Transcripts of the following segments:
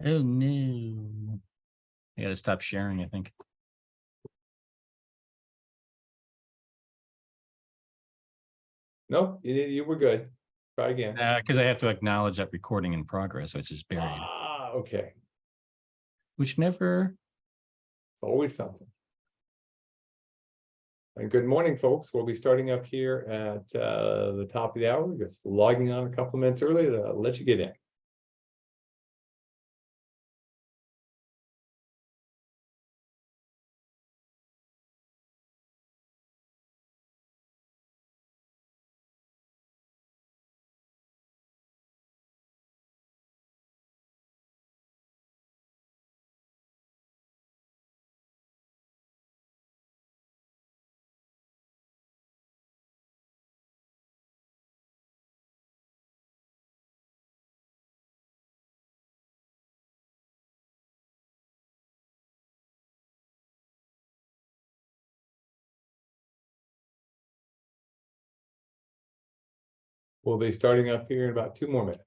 Oh no. I gotta stop sharing, I think. Nope, you were good. Try again. Because I have to acknowledge that recording in progress, so it's just buried, Okay. which never. Always something. And good morning, folks. We'll be starting up here at the top of the hour. Just logging on a couple minutes early to let you get in. We'll be starting up here in about 2 more minutes.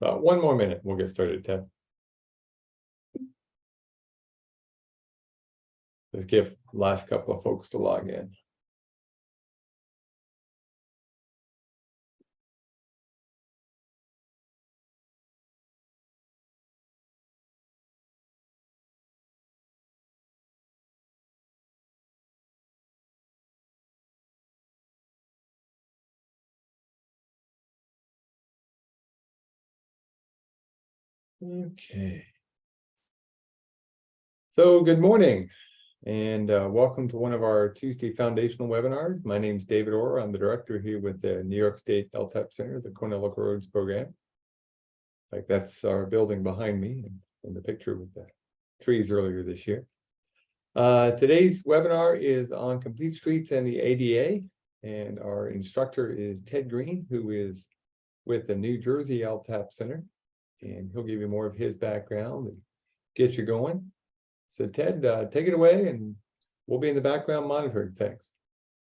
About 1 more minute, we'll get started, Ted. Just give the last couple of folks to log in. Okay. So good morning and welcome to one of our Tuesday foundational webinars. My name is David Orr. I'm the director here with the New York State LTAP Center, the Cornell Local Roads program. Like that's our building behind me in the picture with the trees earlier this year. Today's webinar is on complete streets and the ADA, and our instructor is Ted Green, who is with the New Jersey LTAP Center, and he'll give you more of his background and get you going. So Ted, take it away, and we'll be in the background monitoring things.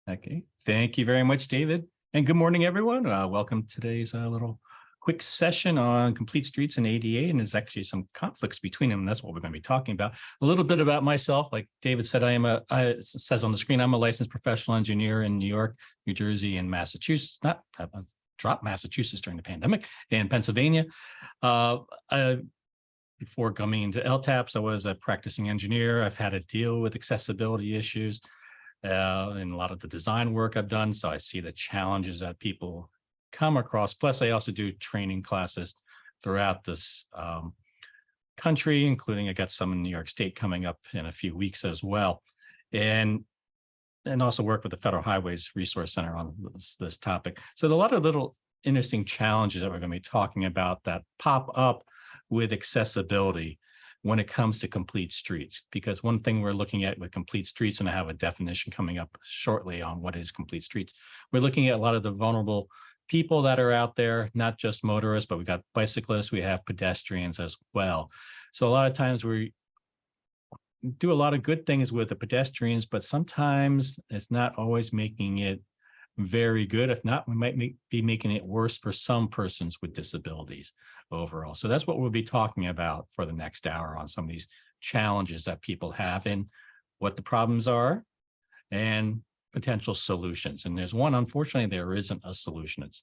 Okay, thank you very much, David. And good morning, everyone. Welcome to today's little quick session on complete streets and ADA, and there's actually some conflicts between them. And that's what we're going to be talking about. A little bit about myself. Like David said, it says on the screen, I'm a licensed professional engineer in New York, New Jersey, and Massachusetts. Dropped Massachusetts during the pandemic, and Pennsylvania. Before coming into LTAPs, I was a practicing engineer. I've had to deal with accessibility issues in a lot of the design work I've done. So I see the challenges that people come across. Plus, I also do training classes throughout this country, including I got some in New York State coming up in a few weeks as well. And also work with the Federal Highways Resource Center on this topic. So a lot of little interesting challenges that we're going to be talking about that pop up with accessibility when it comes to complete streets. Because one thing we're looking at with complete streets, and I have a definition coming up shortly on what is complete streets, we're looking at a lot of the vulnerable people that are out there, not just motorists, but we got bicyclists, we have pedestrians as well. So a lot of times we do a lot of good things with the pedestrians, but sometimes it's not always making it very good. If not, we might be making it worse for some persons with disabilities overall. So that's what we'll be talking about for the next hour on some of these challenges that people have and what the problems are and potential solutions. And there's one, unfortunately, there isn't a solution. It's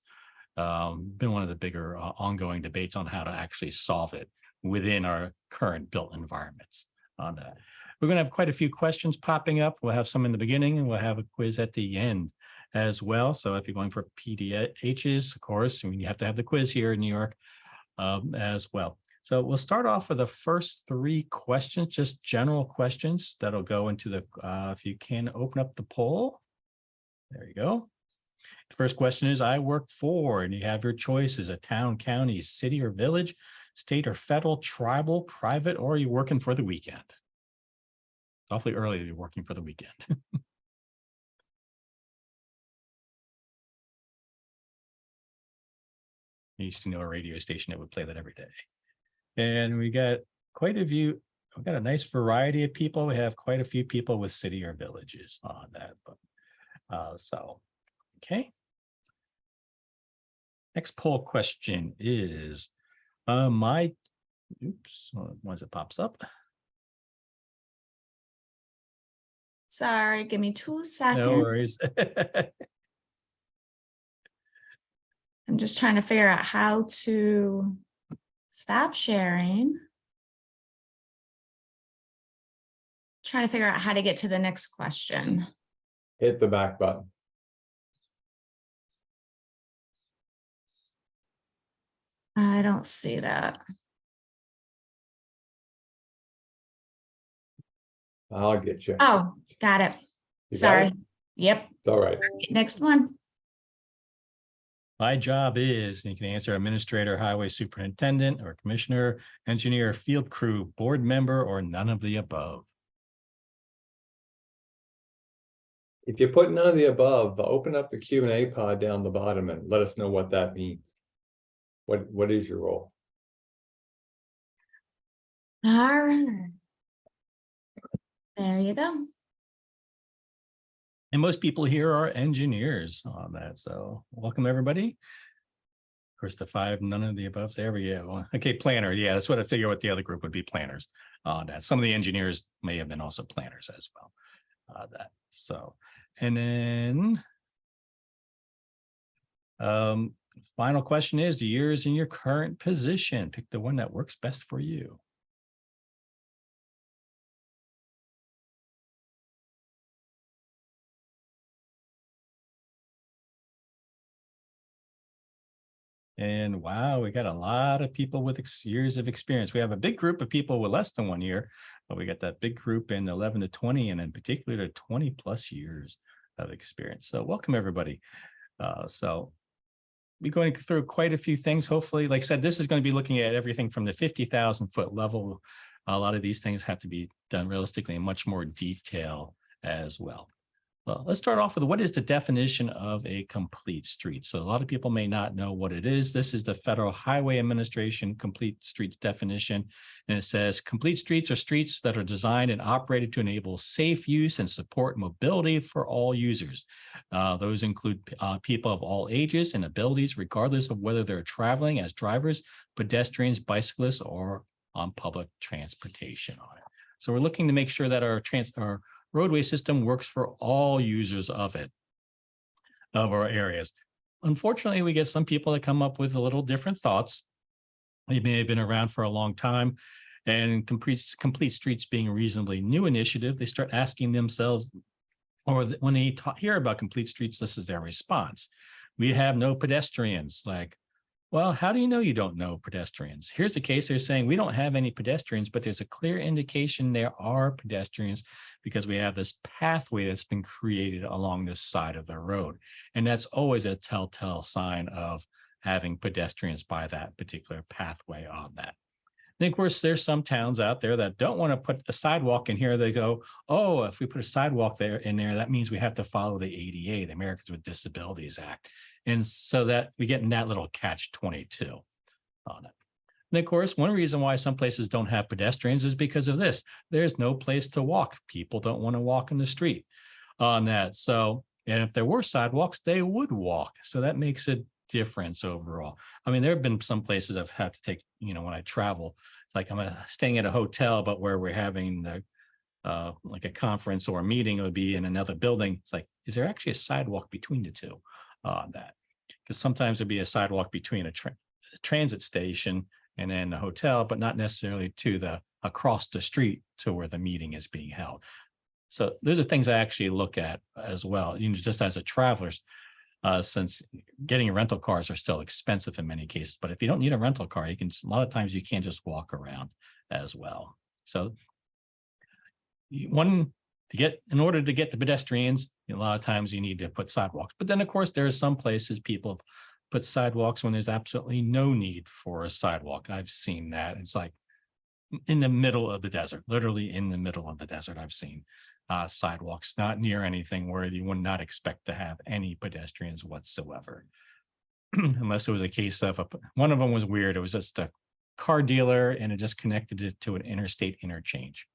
been one of the bigger ongoing debates on how to actually solve it within our current built environments on that. We're going to have quite a few questions popping up. We'll have some in the beginning and we'll have a quiz at the end as well. So if you're going for PDHs, of course, I mean, you have to have the quiz here in New York as well. So we'll start off with the first 3 questions, just general questions that'll go into the, if you can open up the poll. There you go. The first question is, I work for, and you have your choices, a town, county, city or village, state or federal, tribal, private, or are you working for the weekend? It's awfully early to be working for the weekend. I used to know a radio station that would play that every day. And we got quite a few, we've got a nice variety of people. We have quite a few people with city or villages on that. But so, okay. Next poll question is, once it pops up. Sorry, give me 2 seconds. No worries. I'm just trying to figure out how to stop sharing. Trying to figure out how to get to the next question. Hit the back button. I don't see that. I'll get you. Oh, got it. You got Sorry. it? Yep. It's all right. Next one. My job is, and you can answer administrator, highway superintendent, or commissioner, engineer, field crew, board member, or none of the above. If you put none of the above, open up the Q&A pod down the bottom and let us know what that means. What is your role? All right. There you go. And most people here are engineers on that. So welcome, everybody. Of course, the 5, none of the above. There we go. Okay, planner. Yeah, that's what I figure what the other group would be, planners on that. Some of the engineers may have been also planners as well. So, and then final question is, the years in your current position. Pick the one that works best for you. And wow, we got a lot of people with years of experience. We have a big group of people with less than 1 year, but we got that big group in 11 to 20, and in particular to 20 plus years of experience. So welcome, everybody. So we're going through quite a few things. Hopefully, like I said, this is going to be looking at everything from the 50,000 foot level. A lot of these things have to be done realistically in much more detail as well. Well, let's start off with what is the definition of a complete street. So a lot of people may not know what it is. This is the Federal Highway Administration complete streets definition. And it says complete streets are streets that are designed and operated to enable safe use and support mobility for all users. Those include people of all ages and abilities, regardless of whether they're traveling as drivers, pedestrians, bicyclists, or on public transportation on it. So we're looking to make sure that our roadway system works for all users of it, of our areas. Unfortunately, we get some people that come up with a little different thoughts. They may have been around for a long time, and complete streets being a reasonably new initiative, they start asking themselves, or when they hear about complete streets, this is their response. We have no pedestrians. Like, well, how do you know you don't know pedestrians? Here's the case. They're saying we don't have any pedestrians, but there's a clear indication there are pedestrians because we have this pathway that's been created along this side of the road. And that's always a telltale sign of having pedestrians by that particular pathway on that. And of course, there's some towns out there that don't want to put a sidewalk in here. They go, oh, if we put a sidewalk in there, that means we have to follow the ADA, the Americans with Disabilities Act. And so that we get in that little catch-22 on it. And of course, one reason why some places don't have pedestrians is because of this. There's no place to walk. People don't want to walk in the street on that. So, and if there were sidewalks, they would walk. So that makes a difference overall. I mean, there have been some places I've had to take, when I travel, it's like I'm staying at a hotel, but where we're having like a conference or a meeting, it would be in another building. It's like, is there actually a sidewalk between the two on that? Because sometimes there'd be a sidewalk between a transit station and then the hotel, but not necessarily to the across the street to where the meeting is being held. So those are things I actually look at as well, just as a traveler, since getting rental cars are still expensive in many cases. But if you don't need a rental car, a lot of times you can't just walk around as well. So in order to get the pedestrians, a lot of times you need to put sidewalks. But then, of course, there are some places people put sidewalks when there's absolutely no need for a sidewalk. I've seen that. It's like in the middle of the desert, literally in the middle of the desert. I've seen sidewalks not near anything where you would not expect to have any pedestrians whatsoever. Unless it was a case of one of them was weird. It was just a car dealer and it just connected it to an interstate interchange.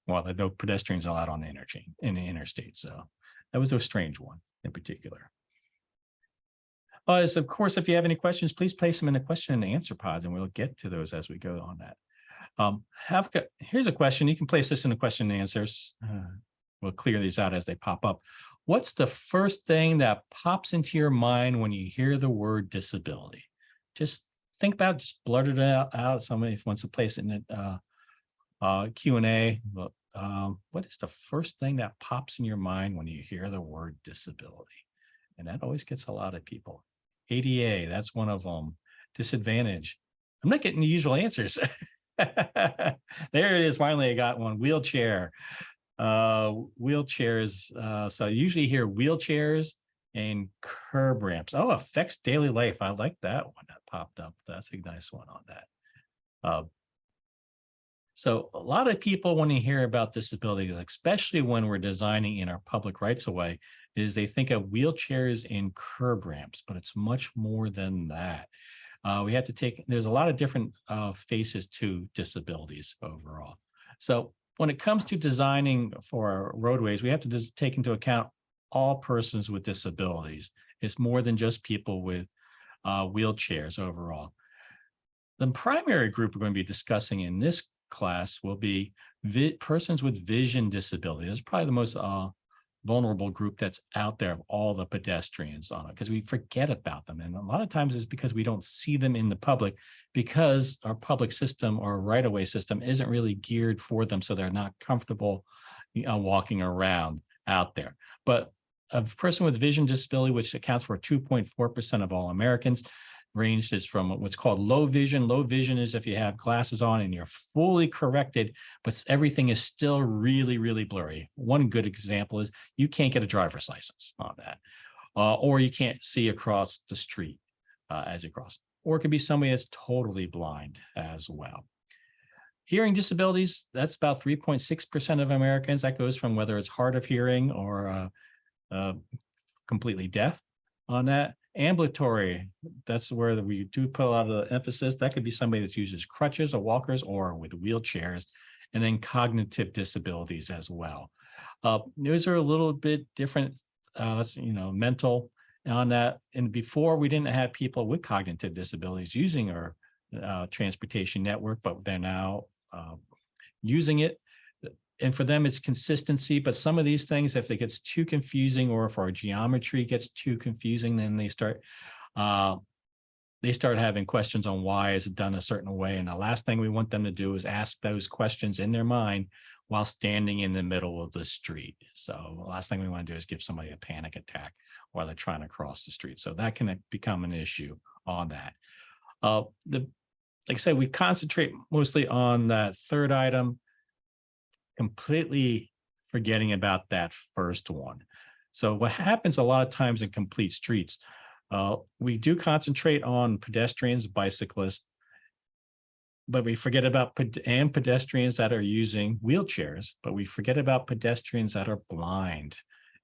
Well, there are no pedestrians allowed on the interchange in the interstate. So that was a strange one in particular. Of course, if you have any questions, please place them in the question and answer pods, and we'll get to those as we go on that. Here's a question. You can place this in the question and answers. We'll clear these out as they pop up. What's the first thing that pops into your mind when you hear the word disability? Just think about it, just blurt it out. Somebody wants to place it in the Q&A. What is the first thing that pops in your mind when you hear the word disability? And that always gets a lot of people. ADA, that's one of them. Disadvantage. I'm not getting the usual answers. There it is. Finally, I got one. Wheelchair. Wheelchairs. So I usually hear wheelchairs and curb ramps. Oh, affects daily life. I like that one that popped up. That's a nice one on that. So a lot of people, when you hear about disabilities, especially when we're designing in our public rights of way, is they think of wheelchairs and curb ramps, but it's much more than that. We have to there's a lot of different faces to disabilities overall. So when it comes to designing for our roadways, we have to just take into account all persons with disabilities. It's more than just people with wheelchairs overall. The primary group we're going to be discussing in this class will be persons with vision disability. This is probably the most vulnerable group that's out there of all the pedestrians on it, because we forget about them. And a lot of times it's because we don't see them in the public, because our public system or right-of-way system isn't really geared for them, so they're not comfortable walking out there. But a person with vision disability, which accounts for 2.4% of all Americans, ranges from what's called low vision. Low vision is if you have glasses on and you're fully corrected, but everything is still really, really blurry. One good example is you can't get a driver's license on that, or you can't see across the street as you cross. Or it could be somebody that's totally blind as well. Hearing disabilities, that's about 3.6% of Americans. That goes from whether it's hard of hearing or completely deaf on that. Ambulatory, that's where we do put a lot of the emphasis. That could be somebody that uses crutches or walkers or with wheelchairs. And then cognitive disabilities as well. Those are a little bit different, mental on that. And before, we didn't have people with cognitive disabilities using our transportation network, but they're now using it. And for them, it's consistency. But some of these things, if it gets too confusing, or if our geometry gets too confusing, then they start having questions on why is it done a certain way. And the last thing we want them to do is ask those questions in their mind while standing in the middle of the street. So the last thing we want to do is give somebody a panic attack while they're trying to cross the street. So that can become an issue on that. Like I said, we concentrate mostly on that third item, completely forgetting about that first one. So what happens a lot of times in complete streets, we do concentrate on pedestrians, bicyclists, but we forget about pedestrians that are using wheelchairs, but we forget about pedestrians that are blind.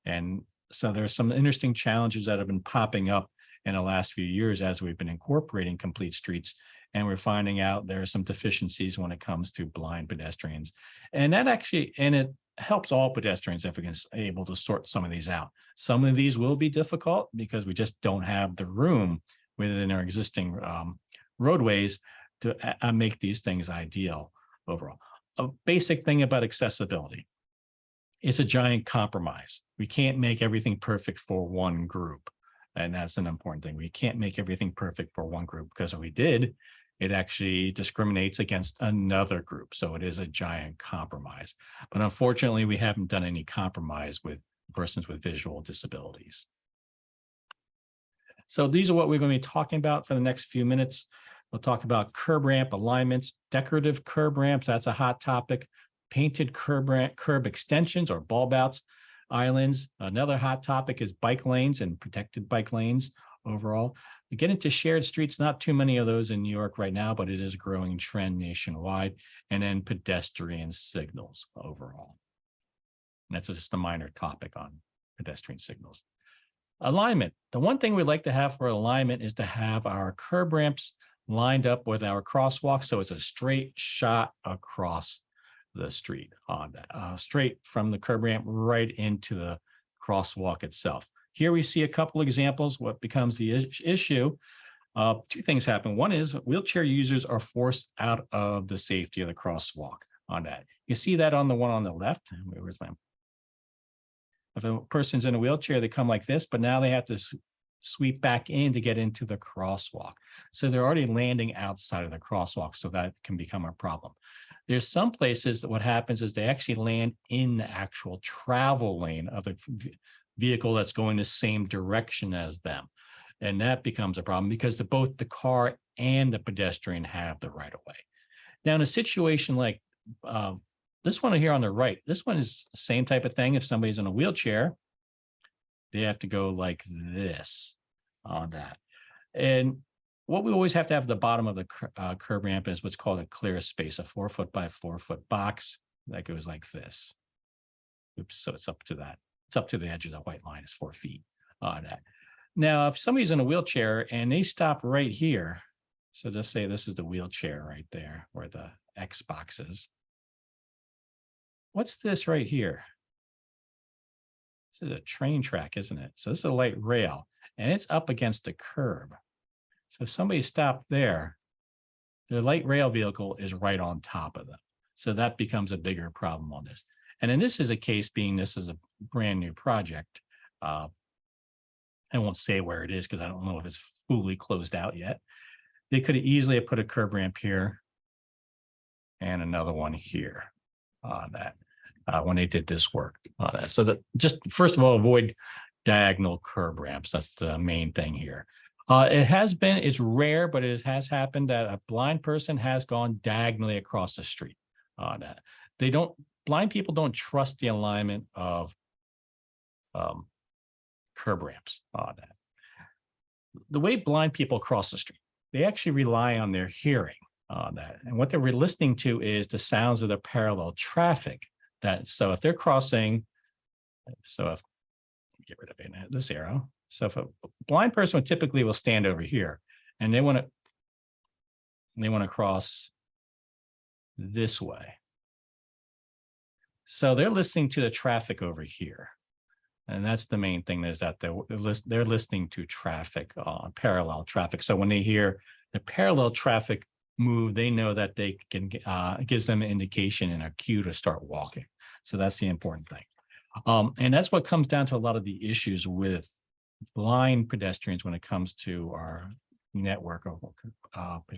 And so there's some interesting challenges that have been popping up in the last few years as we've been incorporating complete streets. And we're finding out there are some deficiencies when it comes to blind pedestrians. And it helps all pedestrians if we can able to sort some of these out. Some of these will be difficult because we just don't have the room within our existing roadways to make these things ideal overall. A basic thing about accessibility, it's a giant compromise. We can't make everything perfect for one group. And that's an important thing. We can't make everything perfect for one group, because if we did, it actually discriminates against another group. So it is a giant compromise. But unfortunately, we haven't done any compromise with persons with visual disabilities. So these are what we're going to be talking about for the next few minutes. We'll talk about curb ramp alignments, decorative curb ramps. That's a hot topic. Painted curb extensions or bulb outs, islands. Another hot topic is bike lanes and protected bike lanes overall. We get into shared streets, not too many of those in New York right now, but it is a growing trend nationwide. And then pedestrian signals overall. And that's just a minor topic on pedestrian signals. Alignment. The one thing we'd like to have for alignment is to have our curb ramps lined up with our crosswalks. So it's a straight shot across the street on that, straight from the curb ramp right into the crosswalk itself. Here we see a couple examples. What becomes the issue, two things happen. One is wheelchair users are forced out of the safety of the crosswalk on that. You see that on the one on the left. Where's my If a person's in a wheelchair, they come like this, but now they have to sweep back in to get into the crosswalk. So they're already landing outside of the crosswalk, so that can become a problem. There's some places that what happens is they actually land in the actual travel lane of the vehicle that's going the same direction as them. And that becomes a problem because both the car and the pedestrian have the right of way. Now, in a situation like this one here on the right, this one is the same type of thing. If somebody's in a wheelchair, they have to go like this on that. And what we always have to have at the bottom of the curb ramp is what's called a clear space, a 4 foot by 4 foot box that goes like this. Oops, so it's up to that. It's up to the edge of the white line is 4 feet on that. Now, if somebody's in a wheelchair and they stop right here, so just say this is the wheelchair right there where the X box is. What's this right here? This is a train track, isn't it? So this is a light rail and it's up against the curb. So if somebody stopped there, the light rail vehicle is right on top of them. So that becomes a bigger problem on this. And then this is a case being this is a brand new project. I won't say where it is because I don't know if it's fully closed out yet. They could have easily put a curb ramp here and another one here on that when they did this work on that. So that just first of all, avoid diagonal curb ramps. That's the main thing here. It's rare, but it has happened that a blind person has gone diagonally across the street on that. Blind people don't trust the alignment of curb ramps on that. The way blind people cross the street, they actually rely on their hearing on that. And what they're listening to is the sounds of the parallel traffic. So if they're crossing, get rid of this arrow. So if a blind person typically will stand over here and they want to cross this way. So they're listening to the traffic over here. And that's the main thing is that they're listening to traffic, parallel traffic. So when they hear the parallel traffic move, they know that they can, it gives them an indication and a cue to start walking. So that's the important thing. And that's what comes down to a lot of the issues with blind pedestrians when it comes to our network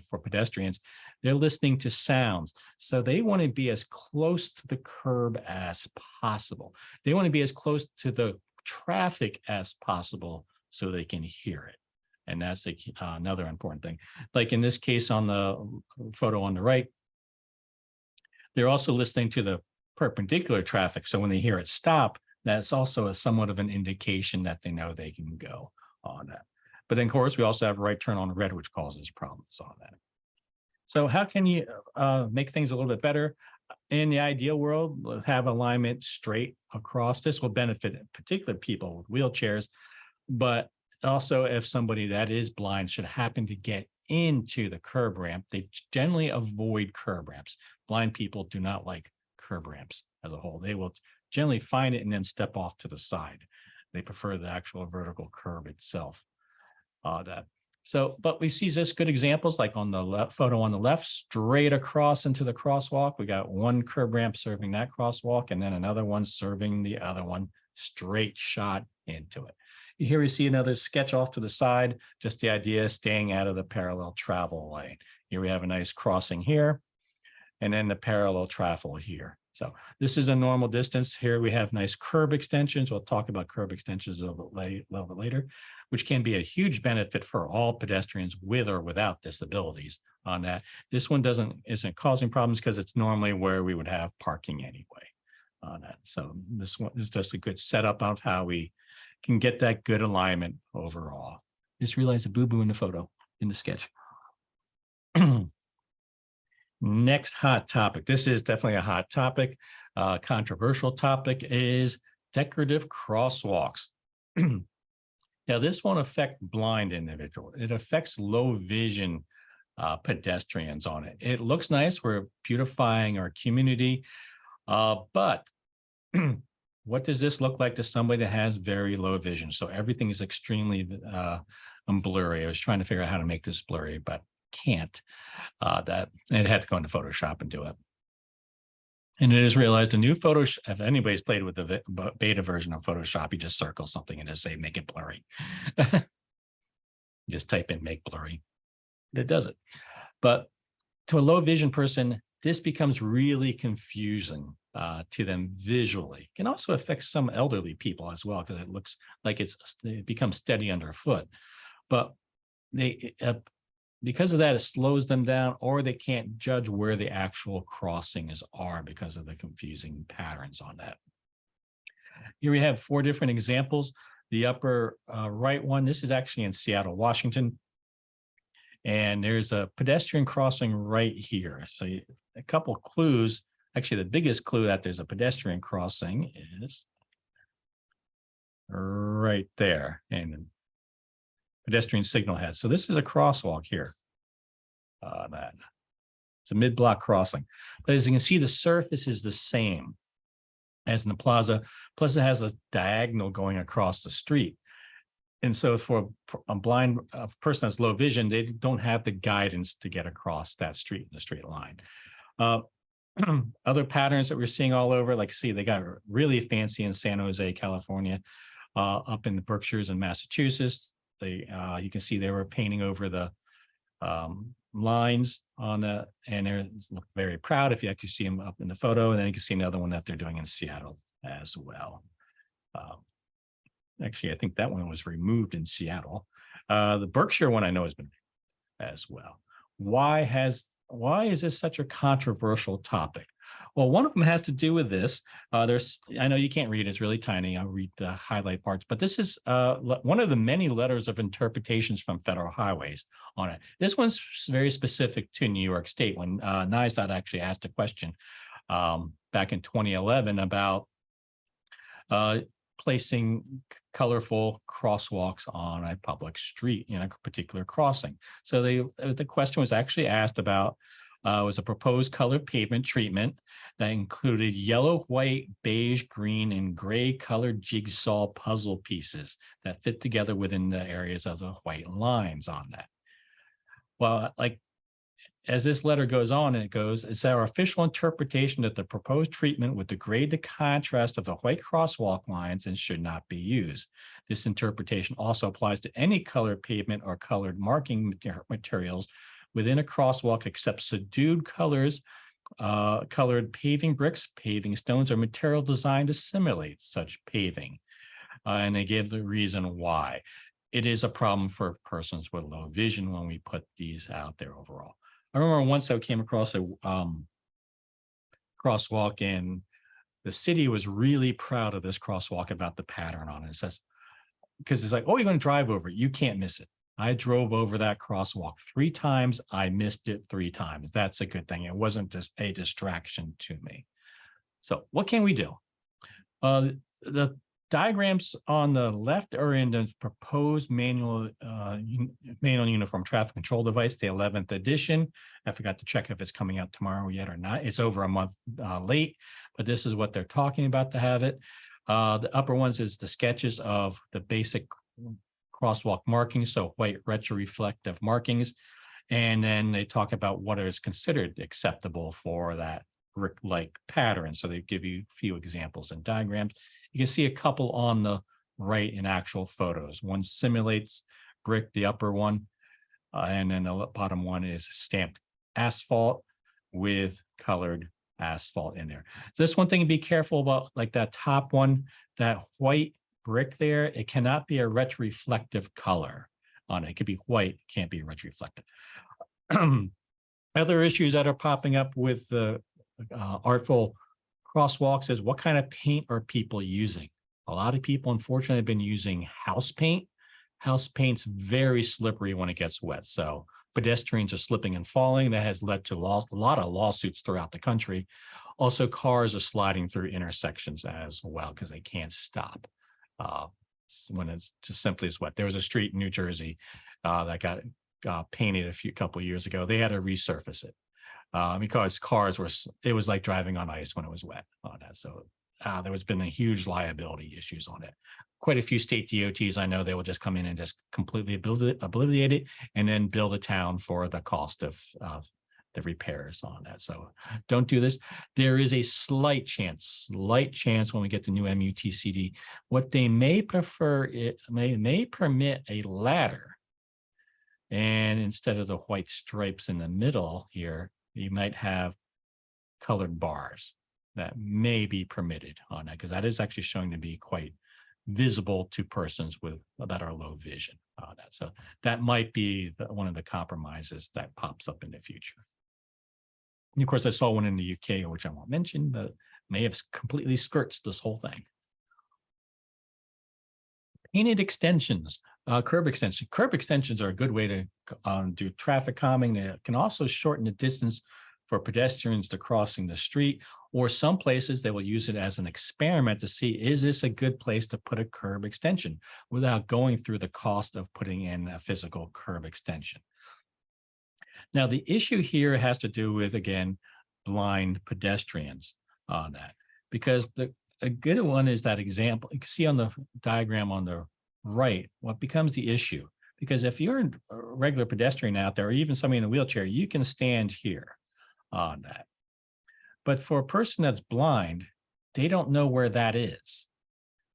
for pedestrians. They're listening to sounds. So they want to be as close to the curb as possible. They want to be as close to the traffic as possible so they can hear it. And that's another important thing. Like in this case on the photo on the right, they're also listening to the perpendicular traffic. So when they hear it stop, that's also somewhat of an indication that they know they can go on that. But then, of course, we also have right turn on red, which causes problems on that. So how can you make things a little bit better? In the ideal world, have alignment straight across. This will benefit particular people with wheelchairs, but also if somebody that is blind should happen to get into the curb ramp, they generally avoid curb ramps. Blind people do not like curb ramps as a whole. They will generally find it and then step off to the side. They prefer the actual vertical curb itself. But we see this good examples like on the photo on the left, straight across into the crosswalk. We got one curb ramp serving that crosswalk and then another one serving the other one, straight shot into it. Here we see another sketch off to the side, just the idea of staying out of the parallel travel lane. Here we have a nice crossing here, and then the parallel traffic here. So this is a normal distance. Here we have nice curb extensions. We'll talk about curb extensions a little bit later, which can be a huge benefit for all pedestrians with or without disabilities on that. This one isn't causing problems because it's normally where we would have parking anyway on that. So this one is just a good setup of how we can get that good alignment overall. Just realized a boo-boo in the photo, in the sketch. Next hot topic. This is definitely a hot topic. Controversial topic is decorative crosswalks. Now, this won't affect blind individuals. It affects low vision pedestrians on it. It looks nice. We're beautifying our community. But what does this look like to somebody that has very low vision? So everything is extremely blurry. I was trying to figure out how to make this blurry, but can't. That it had to go into Photoshop and do it. And it is realized a new Photoshop, if anybody's played with the beta version of Photoshop, you just circle something and just say, make it blurry. Just type in make blurry. It does it. But to a low vision person, this becomes really confusing to them visually. It can also affect some elderly people as well, because it looks like it becomes steady underfoot. But they because of that, it slows them down, or they can't judge where the actual crossings are because of the confusing patterns on that. Here we have 4 different examples. The upper right one, this is actually in Seattle, Washington. And there's a pedestrian crossing right here. So a couple clues. Actually, the biggest clue that there's a pedestrian crossing is right there. And pedestrian signal head. So this is a crosswalk here. It's a mid-block crossing. But as you can see, the surface is the same as in the plaza. Plus, it has a diagonal going across the street. And so for a blind person that's low vision, they don't have the guidance to get across that street in a straight line. Other patterns that we're seeing all over, like see, they got really fancy in San Jose, California, up in the Berkshires and Massachusetts. You can see they were painting over the lines on the, and they look very proud if you actually see them up in the photo. And then you can see another one that they're doing in Seattle as well. Actually, I think that one was removed in Seattle. The Berkshire one I know has been as well. Why is this such a controversial topic? Well, one of them has to do with this. I know you can't read, it's really tiny. I'll read the highlight parts, but this is one of the many letters of interpretations from federal highways on it. This one's very specific to New York State. When NYSLTAP actually asked a question back in 2011 about placing colorful crosswalks on a public street in a particular crossing. So the question was actually asked about was a proposed color pavement treatment that included yellow, white, beige, green, and gray colored jigsaw puzzle pieces that fit together within the areas of the white lines on that. Well, like as this letter goes on, it's our official interpretation that the proposed treatment would degrade the contrast of the white crosswalk lines and should not be used. This interpretation also applies to any colored pavement or colored marking materials within a crosswalk except subdued colors, colored paving bricks, paving stones, or material designed to simulate such paving. And they give the reason why. It is a problem for persons with low vision when we put these out there overall. I remember once I came across a crosswalk, and the city was really proud of this crosswalk about the pattern on it. It says, because it's like, oh, you're going to drive over it. You can't miss it. I drove over that crosswalk 3 times. I missed it 3 times. That's a good thing. It wasn't just a distraction to me. So what can we do? The diagrams on the left are in the proposed manual uniform traffic control device, the 11th edition. I forgot to check if it's coming out tomorrow yet or not. It's over a month late, but this is what they're talking about to have it. The upper ones is the sketches of the basic crosswalk markings, so white retroreflective markings. And then they talk about what is considered acceptable for that brick-like pattern. So they give you a few examples and diagrams. You can see a couple on the right in actual photos. One simulates brick, the upper one. And then the bottom one is stamped asphalt with colored asphalt in there. This one thing to be careful about, like that top one, that white brick there, it cannot be a retroreflective color on it. It could be white, can't be retroreflective. Other issues that are popping up with the artful crosswalks is what kind of paint are people using? A lot of people, unfortunately, have been using house paint. House paint's very slippery when it gets wet. So pedestrians are slipping and falling. That has led to a lot of lawsuits throughout the country. Also, cars are sliding through intersections as well because they can't stop when it's just simply as wet. There was a street in New Jersey that got painted a couple of years ago. They had to resurface it because it was like driving on ice when it was wet on that. So there has been a huge liability issues on it. Quite a few state DOTs, I know they will just come in and just completely obliterate it and then build a town for the cost of the repairs on that. So don't do this. There is a slight chance when we get the new MUTCD, what they may prefer, it may permit a ladder. And instead of the white stripes in the middle here, you might have colored bars that may be permitted on that, because that is actually showing to be quite visible to persons that are low vision on that. So that might be one of the compromises that pops up in the future. And of course, I saw one in the UK, which I won't mention, but may have completely skirts this whole thing. Painted extensions, curb extension. Curb extensions are a good way to do traffic calming. They can also shorten the distance for pedestrians to crossing the street, or some places they will use it as an experiment to see, is this a good place to put a curb extension without going through the cost of putting in a physical curb extension. Now, the issue here has to do with, again, blind pedestrians on that, because a good one is that example. You can see on the diagram on the right, what becomes the issue. Because if you're a regular pedestrian out there, or even somebody in a wheelchair, you can stand here on that. But for a person that's blind, they don't know where that is.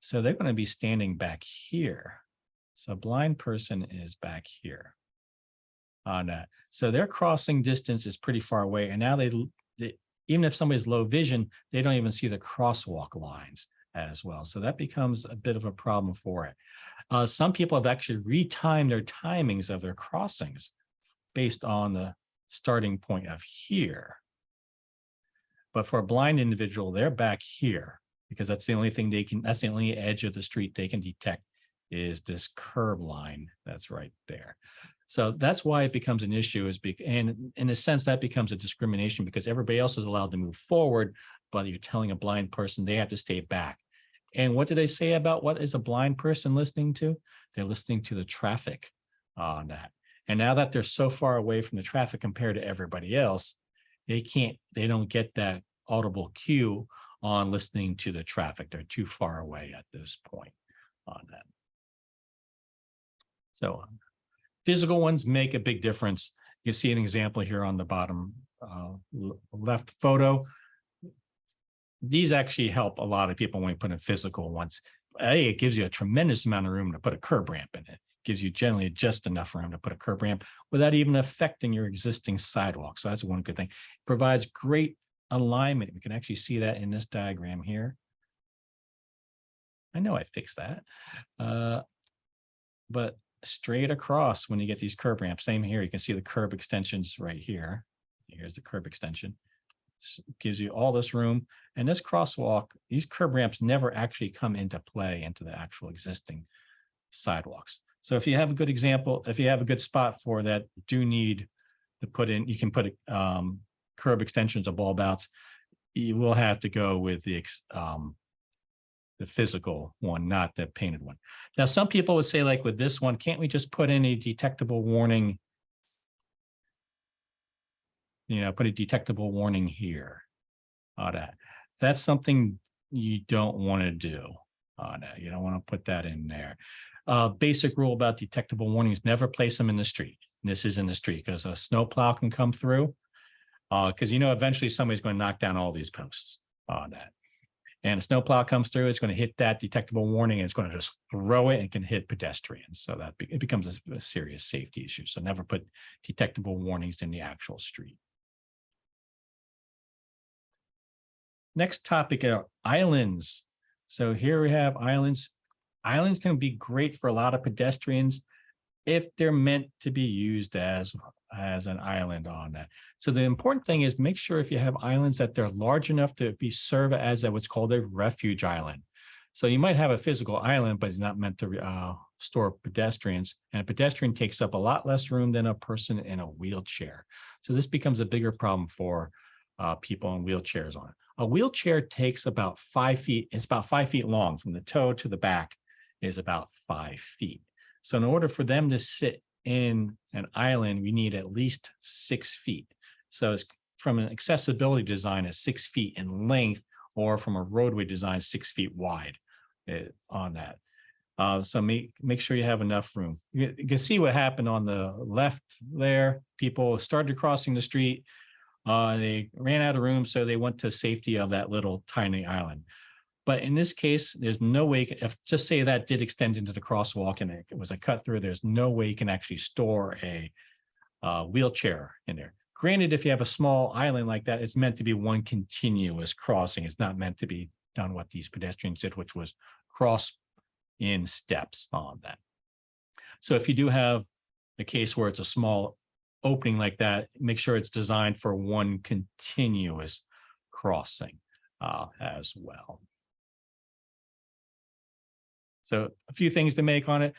So they're going to be standing back here. So a blind person is back here on that. So their crossing distance is pretty far away. And now they even if somebody's low vision, they don't even see the crosswalk lines as well. So that becomes a bit of a problem for it. Some people have actually retimed their timings of their crossings based on the starting point of here. But for a blind individual, they're back here because that's the only thing that's the only edge of the street they can detect is this curb line that's right there. So that's why it becomes an issue, and in a sense that becomes a discrimination because everybody else is allowed to move forward, but you're telling a blind person they have to stay back. And what do they say about what is a blind person listening to? They're listening to the traffic on that. And now that they're so far away from the traffic compared to everybody else, they don't get that audible cue on listening to the traffic. They're too far away at this point on that. So physical ones make a big difference. You see an example here on the bottom left photo. These actually help a lot of people when you put in physical ones. It gives you a tremendous amount of room to put a curb ramp in it. Gives you generally just enough room to put a curb ramp without even affecting your existing sidewalk. So that's one good thing. It provides great alignment. We can actually see that in this diagram here. I know I fixed that. But straight across when you get these curb ramps, same here, you can see the curb extensions right here. Here's the curb extension. Gives you all this room. And this crosswalk, these curb ramps never actually come into play into the actual existing sidewalks. So if you have a good example, if you have a good spot for that, do need to put in, you can put curb extensions or bulb outs. You will have to go with the physical one, not the painted one. Now, some people would say, like with this one, can't we just put in a detectable warning? Put a detectable warning here. That's something you don't want to do. You don't want to put that in there. Basic rule about detectable warnings, never place them in the street. This is in the street because a snowplow can come through because eventually somebody's going to knock down all these posts on that. and a snowplow comes through, it's going to hit that detectable warning and it's going to just throw it and can hit pedestrians. So that it becomes a serious safety issue. So never put detectable warnings in the actual street. Next topic are islands. So here we have islands. Islands can be great for a lot of pedestrians if they're meant to be used as an island on that. So the important thing is make sure if you have islands that they're large enough to be served as what's called a refuge island. So you might have a physical island, but it's not meant to store pedestrians. And a pedestrian takes up a lot less room than a person in a wheelchair. So this becomes a bigger problem for people in wheelchairs on it. A wheelchair takes about 5 feet. It's about 5 feet long from the toe to the back is about 5 feet. So in order for them to sit in an island, we need at least 6 feet. So it's from an accessibility design at 6 feet in length, or from a roadway design 6 feet wide on that. So make sure you have enough room. You can see what happened on the left there. People started crossing the street. They ran out of room, so they went to safety of that little tiny island. But in this case, there's no way, if just say that did extend into the crosswalk and it was a cut through, there's no way you can actually store a wheelchair in there. Granted, if you have a small island like that, it's meant to be one continuous crossing. It's not meant to be done what these pedestrians did, which was cross in steps on that. So if you do have a case where it's a small opening like that, make sure it's designed for one continuous crossing as well. So a few things to make on it.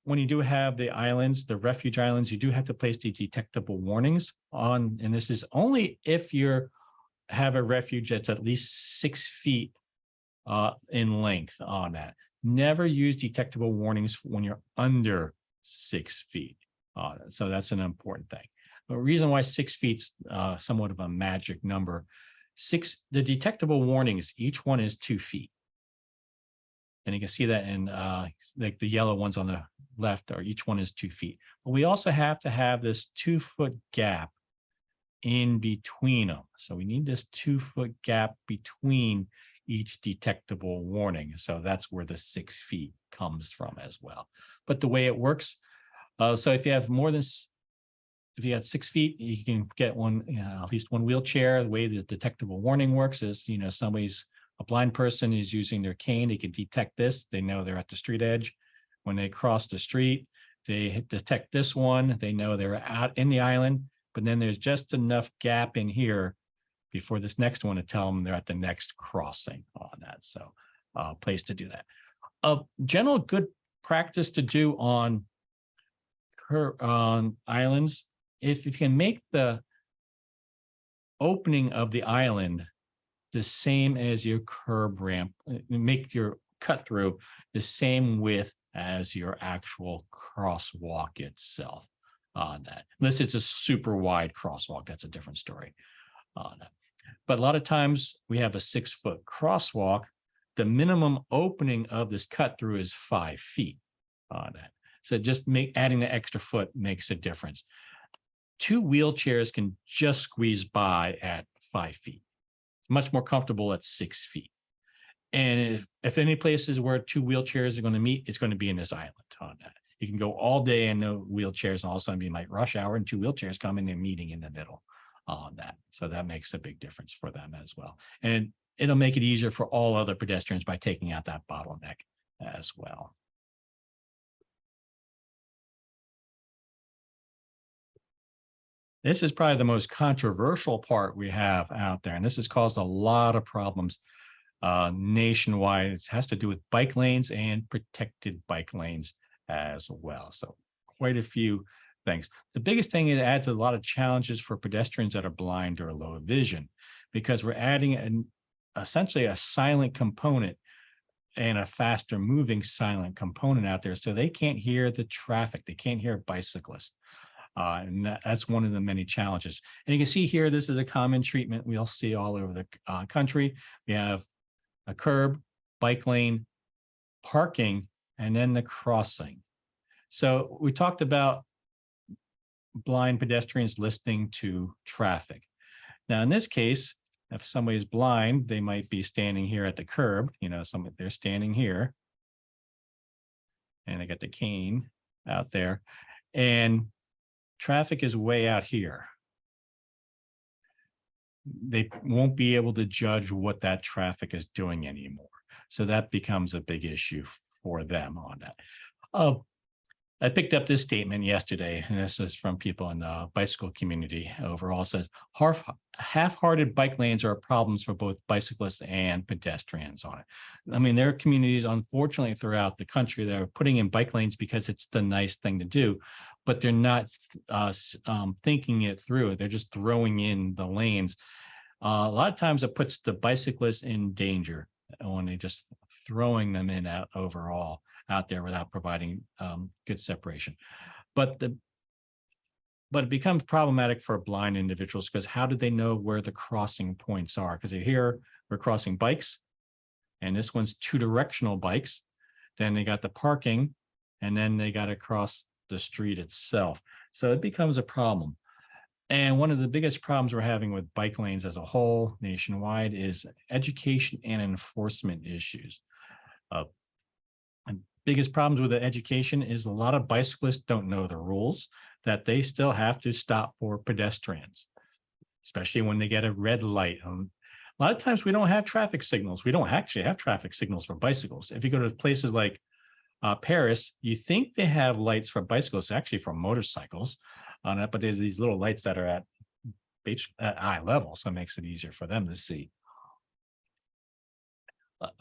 When you do have the islands, the refuge islands, you do have to place the detectable warnings on, and this is only if you have a refuge that's at least 6 feet in length on that. Never use detectable warnings when you're under 6 feet. So that's an important thing. The reason why 6 feet's somewhat of a magic number, the detectable warnings, each one is 2 feet. And you can see that in like the yellow ones on the left are each one is 2 feet. But we also have to have this 2 foot gap in between them. So we need this 2 foot gap between each detectable warning. So that's where the 6 feet comes from as well. But the way it works, so if you have more than, if you had 6 feet, you can get one, at least one wheelchair. The way the detectable warning works is, a blind person is using their cane, they can detect this. They know they're at the street edge. When they cross the street, they detect this one. They know they're out in the island, but then there's just enough gap in here before this next one to tell them they're at the next crossing on that. So place to do that. A general good practice to do on islands, if you can make the opening of the island the same as your curb ramp, make your cut through the same width as your actual crosswalk itself on that. Unless it's a super wide crosswalk, that's a different story on that. But a lot of times we have a 6 foot crosswalk. The minimum opening of this cut through is 5 feet on that. So just adding the extra foot makes a difference. 2 wheelchairs can just squeeze by at 5 feet. It's much more comfortable at 6 feet. And if any places where 2 wheelchairs are going to meet, it's going to be in this island on that. You can go all day and no wheelchairs, and all of a sudden be like rush hour and 2 wheelchairs coming and meeting in the middle on that. So that makes a big difference for them as well. And it'll make it easier for all other pedestrians by taking out that bottleneck as well. This is probably the most controversial part we have out there, and this has caused a lot of problems nationwide. It has to do with bike lanes and protected bike lanes as well. So quite a few things. The biggest thing, it adds a lot of challenges for pedestrians that are blind or low vision, because we're adding essentially a silent component and a faster moving silent component out there. So they can't hear the traffic. They can't hear bicyclists. And that's one of the many challenges. And you can see here, this is a common treatment we'll see all over the country. We have a curb, bike lane, parking, and then the crossing. So we talked about blind pedestrians listening to traffic. Now, in this case, if somebody's blind, they might be standing here at the curb, they're standing here. And they got the cane out there, and traffic is way out here. They won't be able to judge what that traffic is doing anymore. So that becomes a big issue for them on that. I picked up this statement yesterday, and this is from people in the bicycle community overall. It says, half-hearted bike lanes are problems for both bicyclists and pedestrians on it. I mean, there are communities, unfortunately, throughout the country that are putting in bike lanes because it's the nice thing to do, but they're not thinking it through. They're just throwing in the lanes. A lot of times it puts the bicyclists in danger when they just throwing them in overall out there without providing good separation. But it becomes problematic for blind individuals because how do they know where the crossing points are? Because here we're crossing bikes, and this one's 2-directional bikes. Then they got the parking, and then they got to cross the street itself. So it becomes a problem. And one of the biggest problems we're having with bike lanes as a whole nationwide is education and enforcement issues. And biggest problems with the education is a lot of bicyclists don't know the rules, that they still have to stop for pedestrians, especially when they get a red light. A lot of times we don't have traffic signals. We don't actually have traffic signals for bicycles. If you go to places like Paris, you think they have lights for bicycles, actually for motorcycles on it, but there's these little lights that are at eye level, so it makes it easier for them to see.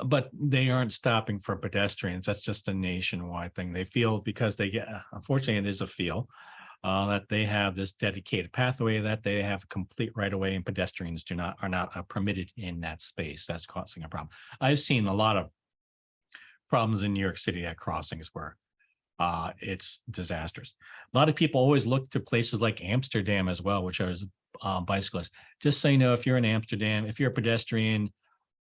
But they aren't stopping for pedestrians. That's just a nationwide thing. They feel because they get, unfortunately, it is a feel that they have this dedicated pathway that they have complete right of way, and pedestrians are not permitted in that space. That's causing a problem. I've seen a lot of problems in New York City at crossings where it's disastrous. A lot of people always look to places like Amsterdam as well, which are bicyclists. Just so you know, if you're in Amsterdam, if you're a pedestrian,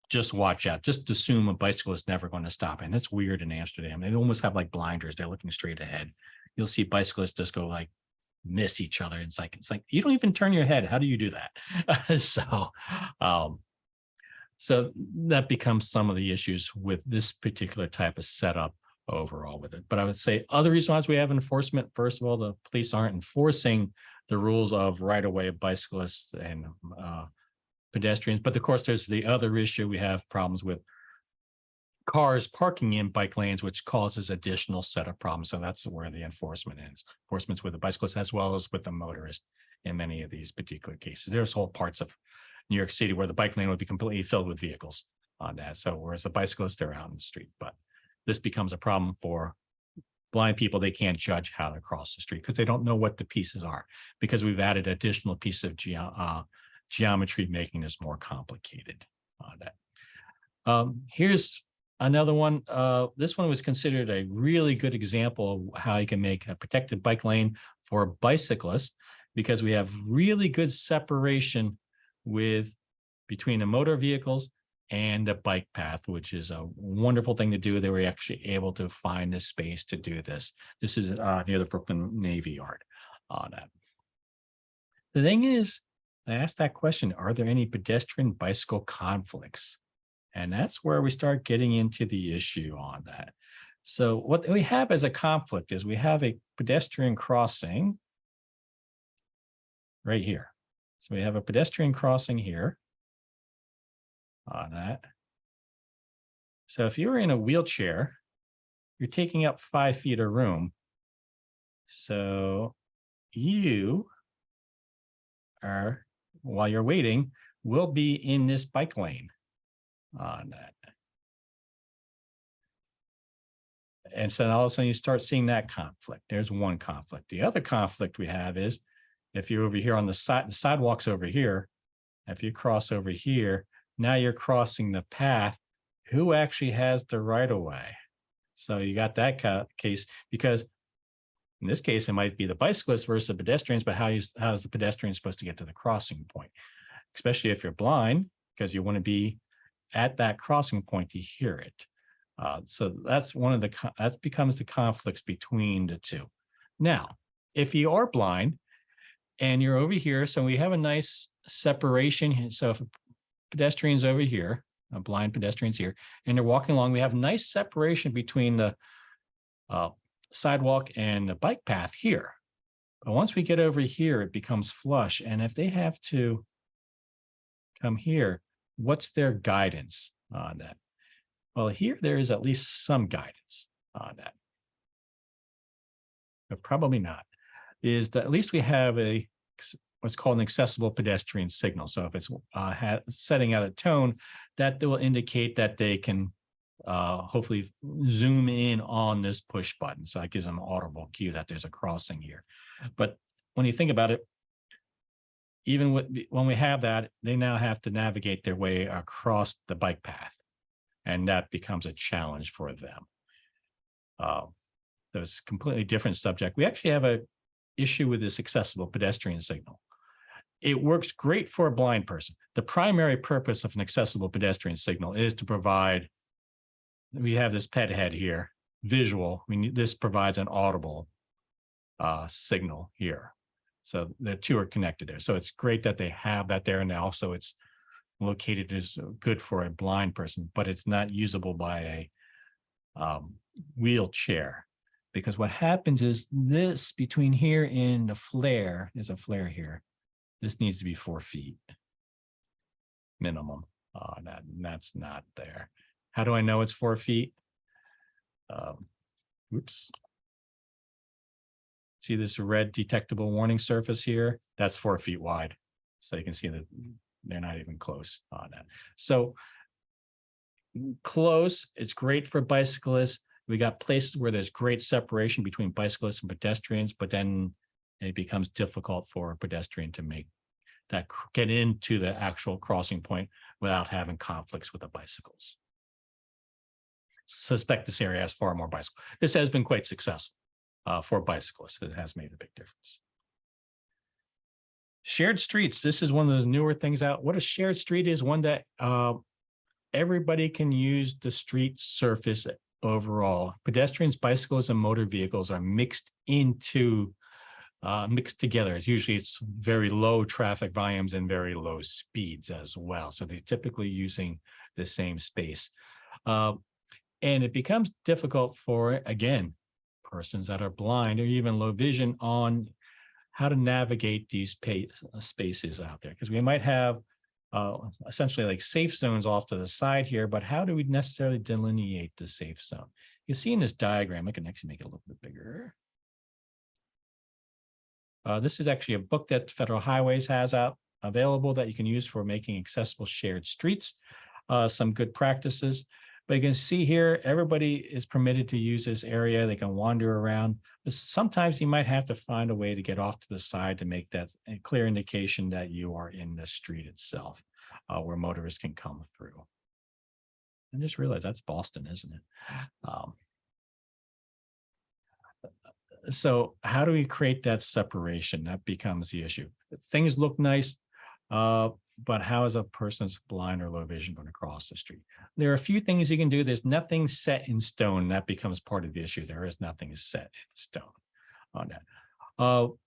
just watch out. Just assume a bicycle is never going to stop. And it's weird in Amsterdam. They almost have like blinders. They're looking straight ahead. You'll see bicyclists just go like miss each other. It's like you don't even turn your head. How do you do that? So that becomes some of the issues with this particular type of setup overall with it. But I would say other reasons we have enforcement. First of all, the police aren't enforcing the rules of right-of-way bicyclists and pedestrians. But of course, there's the other issue. We have problems with cars parking in bike lanes, which causes additional set of problems. So that's where the enforcement is. Enforcement's with the bicyclists as well as with the motorist in many of these particular cases. There's whole parts of New York City where the bike lane would be completely filled with vehicles on that. So whereas the bicyclists, they're out in the street. But this becomes a problem for blind people. They can't judge how to cross the street because they don't know what the pieces are, because we've added additional piece of geometry, making this more complicated on that. Here's another one. This one was considered a really good example of how you can make a protected bike lane for bicyclists, because we have really good separation between the motor vehicles and the bike path, which is a wonderful thing to do. They were actually able to find the space to do this. This is near the Brooklyn Navy Yard on that. The thing is, I asked that question, are there any pedestrian bicycle conflicts? And that's where we start getting into the issue on that. So what we have as a conflict is we have a pedestrian crossing right here. So we have a pedestrian crossing here on that. So if you're in a wheelchair, you're taking up 5 feet of room. So you are, while you're waiting, will be in this bike lane on that. And so all of a sudden you start seeing that conflict. There's one conflict. The other conflict we have is if you're over here on the sidewalk's over here, if you cross over here, now you're crossing the path. Who actually has the right of way? So you got that case, because in this case, it might be the bicyclist versus the pedestrians, but how is the pedestrian supposed to get to the crossing point? Especially if you're blind, because you want to be at that crossing point to hear it. So that's that becomes the conflicts between the two. Now, if you are blind and you're over here, so we have a nice separation. So if pedestrians over here, blind pedestrians here, and they're walking along. We have nice separation between the sidewalk and the bike path here. But once we get over here, it becomes flush. And if they have to come here, what's their guidance on that? Well, here there is at least some guidance on that, but probably not. Is that at least we have what's called an accessible pedestrian signal. So if it's setting out a tone, that will indicate that they can hopefully zoom in on this push button. So that gives them an audible cue that there's a crossing here. But when you think about it, even when we have that, they now have to navigate their way across the bike path. And that becomes a challenge for them. There's a completely different subject. We actually have an issue with this accessible pedestrian signal. It works great for a blind person. The primary purpose of an accessible pedestrian signal is to provide, we have this pet head here, visual. This provides an audible signal here. So the two are connected there. So it's great that they have that there, and also it's located as good for a blind person, but it's not usable by a wheelchair. Because what happens is this between here and the flare, there's a flare here. This needs to be 4 feet minimum. That's not there. How do I know it's 4 feet? Oops. See this red detectable warning surface here? That's 4 feet wide. So you can see that they're not even close on that. So close, it's great for bicyclists. We got places where there's great separation between bicyclists and pedestrians, but then it becomes difficult for a pedestrian to make that, get into the actual crossing point without having conflicts with the bicycles. Suspect this area has far more bicycles. This has been quite successful for bicyclists. It has made a big difference. Shared streets. This is one of the newer things out. What a shared street is, one that everybody can use the street surface overall. Pedestrians, bicycles, and motor vehicles are mixed together. It's very low traffic volumes and very low speeds as well. So they're typically using the same space. And it becomes difficult for, again, persons that are blind or even low vision on how to navigate these spaces out there. Because we might have essentially like safe zones off to the side here, but how do we necessarily delineate the safe zone? You see in this diagram, I can actually make it a little bit bigger. This is actually a book that Federal Highways has out available that you can use for making accessible shared streets. Some good practices. But you can see here, everybody is permitted to use this area. They can wander around. But sometimes you might have to find a way to get off to the side to make that a clear indication that you are in the street itself, where motorists can come through. I just realized that's Boston, isn't it? So how do we create that separation? That becomes the issue. Things look nice, but how is a person that's blind or low vision going to cross the street? There are a few things you can do. There's nothing set in stone. That becomes part of the issue. There is nothing set in stone on that.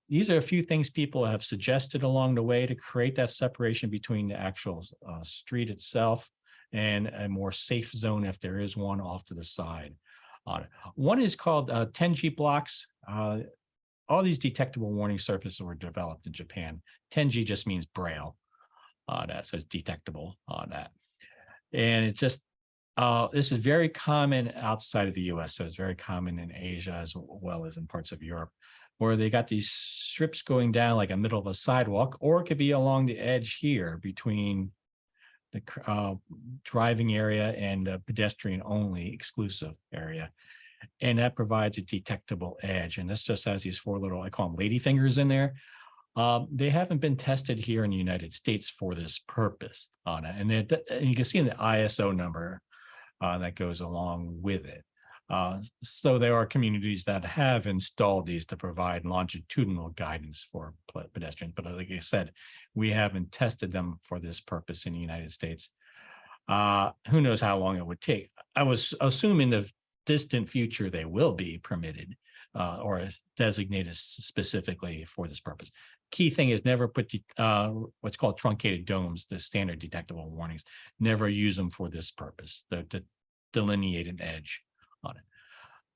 These are a few things people have suggested along the way to create that separation between the actual street itself and a more safe zone, if there is one, off to the side on it. One is called 10G blocks. All these detectable warning surfaces were developed in Japan. 10G just means Braille. That says detectable on that. And it just, this is very common outside of the US. So it's very common in Asia as well as in parts of Europe, where they got these strips going down like a middle of a sidewalk, or it could be along the edge here between the driving area and pedestrian only exclusive area. And that provides a detectable edge. And this just has these 4 little, I call them lady fingers in there. They haven't been tested here in the United States for this purpose on it. And you can see in the ISO number that goes along with it. So there are communities that have installed these to provide longitudinal guidance for pedestrians. But like I said, we haven't tested them for this purpose in the United States. Who knows how long it would take? I was assuming the distant future they will be permitted or designated specifically for this purpose. key thing is never put the, what's called truncated domes, the standard detectable warnings. Never use them for this purpose, to delineate an edge on it.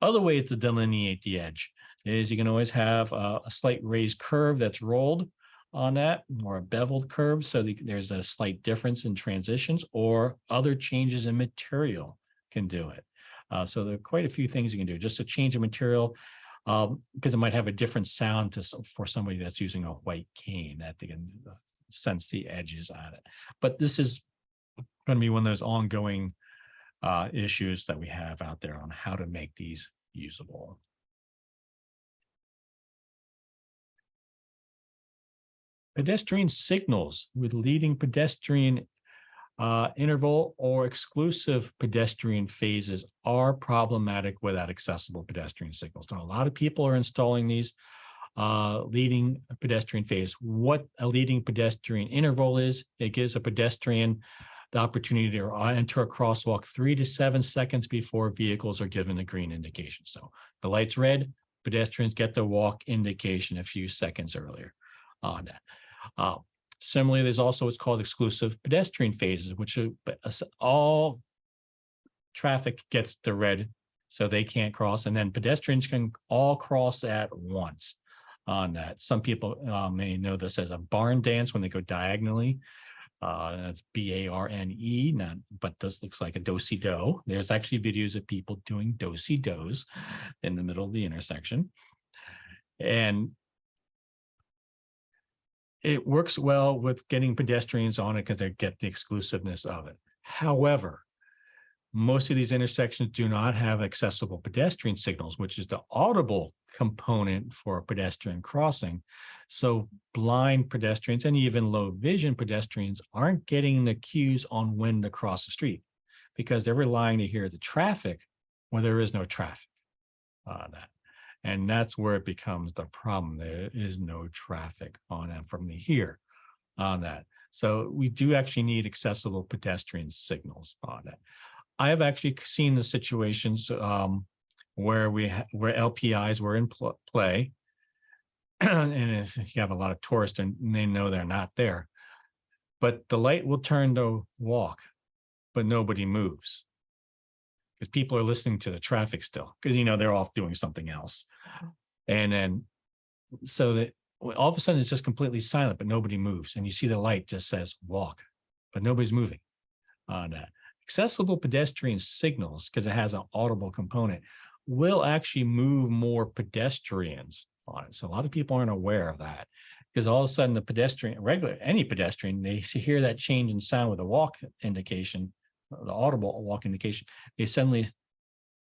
Other ways to delineate the edge is you can always have a slight raised curve that's rolled on that, or a beveled curve, so there's a slight difference in transitions, or other changes in material can do it. So there are quite a few things you can do just to change the material, because it might have a different sound for somebody that's using a white cane, that they can sense the edges on it. But this is going to be one of those ongoing issues that we have out there on how to make these usable. Pedestrian signals with leading pedestrian interval or exclusive pedestrian phases are problematic without accessible pedestrian signals. So a lot of people are installing these leading pedestrian phase. What a leading pedestrian interval is, it gives a pedestrian the opportunity to enter a crosswalk 3 to 7 seconds before vehicles are given the green indication. So the light's red, pedestrians get the walk indication a few seconds earlier on that. Similarly, there's also what's called exclusive pedestrian phases, which are all traffic gets the red, so they can't cross, and then pedestrians can all cross at once on that. Some people may know this as a barn dance when they go diagonally. That's B-A-R-N-E, but this looks like a do-si-do. There's actually videos of people doing do-si-dos in the middle of the intersection. And it works well with getting pedestrians on it because they get the exclusiveness of it. However, most of these intersections do not have accessible pedestrian signals, which is the audible component for a pedestrian crossing. So blind pedestrians and even low vision pedestrians aren't getting the cues on when to cross the street because they're relying to hear the traffic when there is no traffic on that. And that's where it becomes the problem. There is no traffic on and from the here on that. So we do actually need accessible pedestrian signals on that. I have actually seen the situations where where LPIs were in play, and if you have a lot of tourists and they know they're not there, but the light will turn to walk, but nobody moves because people are listening to the traffic still because they're off doing something else, and then so that all of a sudden it's just completely silent, but nobody moves, and you see the light just says walk, but nobody's moving on that. Accessible pedestrian signals, because it has an audible component, will actually move more pedestrians on it. So a lot of people aren't aware of that because all of a sudden the pedestrian, any pedestrian, they hear that change in sound with a walk indication, the audible walk indication, they suddenly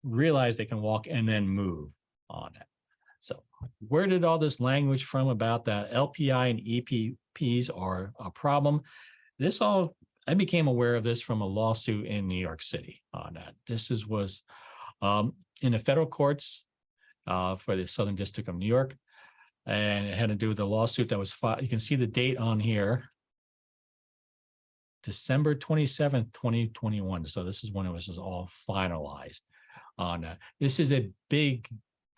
realize they can walk and then move on it. So where did all this language from about that LPI and EPPs are a problem? I became aware of this from a lawsuit in New York City on that. This was in the federal courts for the Southern District of New York. And it had to do with the lawsuit that was filed. You can see the date on here, December 27th, 2021. So this is when it was all finalized on that. This is a big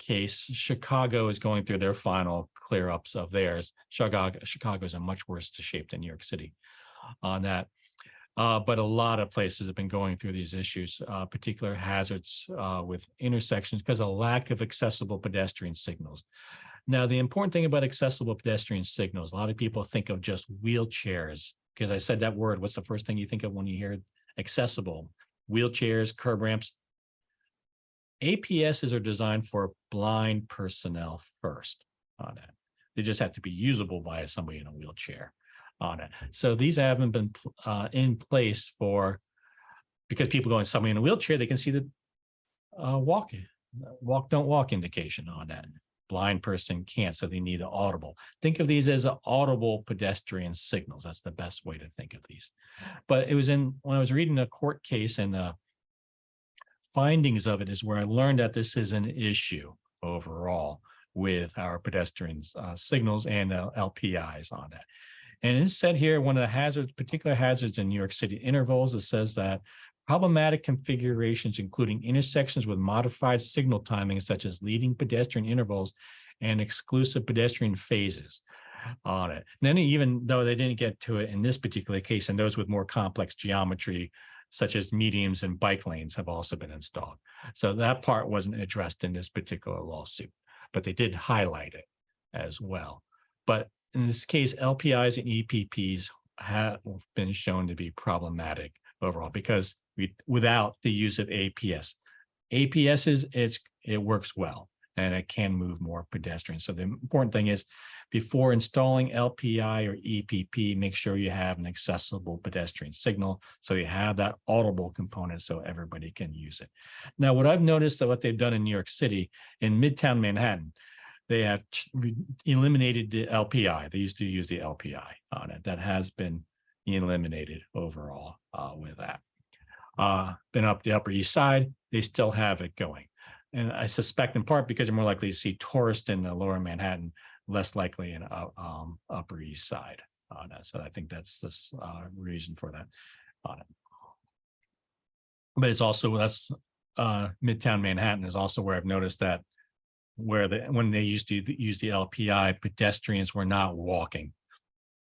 case. Chicago is going through their final clear ups of theirs. Chicago is in much worse shape than New York City on that. But a lot of places have been going through these issues, particular hazards with intersections because of lack of accessible pedestrian signals. Now, the important thing about accessible pedestrian signals, a lot of people think of just wheelchairs because I said that word. What's the first thing you think of when you hear accessible? Wheelchairs, curb ramps. APSs are designed for blind personnel first on it. They just have to be usable by somebody in a wheelchair on it. So these haven't been in place because people going somebody in a wheelchair, they can see the walk, don't walk indication on that. Blind person can't, so they need an audible. Think of these as audible pedestrian signals. That's the best way to think of these. But it was when I was reading a court case and findings of it is where I learned that this is an issue overall with our pedestrian signals and LPIs on that. And it said here, one of the hazards, particular hazards in New York City intervals, it says that problematic configurations, including intersections with modified signal timing, such as leading pedestrian intervals and exclusive pedestrian phases. on it. And then even though they didn't get to it in this particular case, and those with more complex geometry, such as mediums and bike lanes, have also been installed. So that part wasn't addressed in this particular lawsuit, but they did highlight it as well. But in this case, LPIs and EPPs have been shown to be problematic overall because without the use of APS. It works well and it can move more pedestrians. So the important thing is before installing LPI or EPP, make sure you have an accessible pedestrian signal. So you have that audible component so everybody can use it. Now, what I've noticed that what they've done in New York City, in Midtown Manhattan, they have eliminated the LPI. They used to use the LPI on it. That has been eliminated overall with that. Been up the Upper East Side, they still have it going. And I suspect in part because you're more likely to see tourists in the Lower Manhattan, less likely in Upper East Side. So I think that's the reason for that on it. But it's also, that's Midtown Manhattan is also where I've noticed that when they used to use the LPI, pedestrians were not walking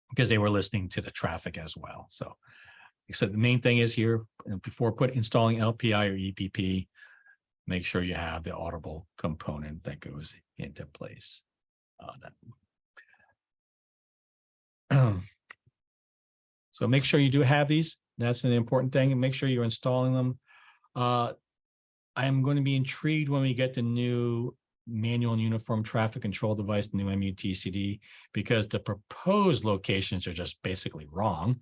because they were listening to the traffic as well. So like I said, the main thing is here, before installing LPI or EPP, make sure you have the audible component that goes into place. So make sure you do have these. That's an important thing, and make sure you're installing them. I'm going to be intrigued when we get the new manual and uniform traffic control device, the new MUTCD, because the proposed locations are just basically wrong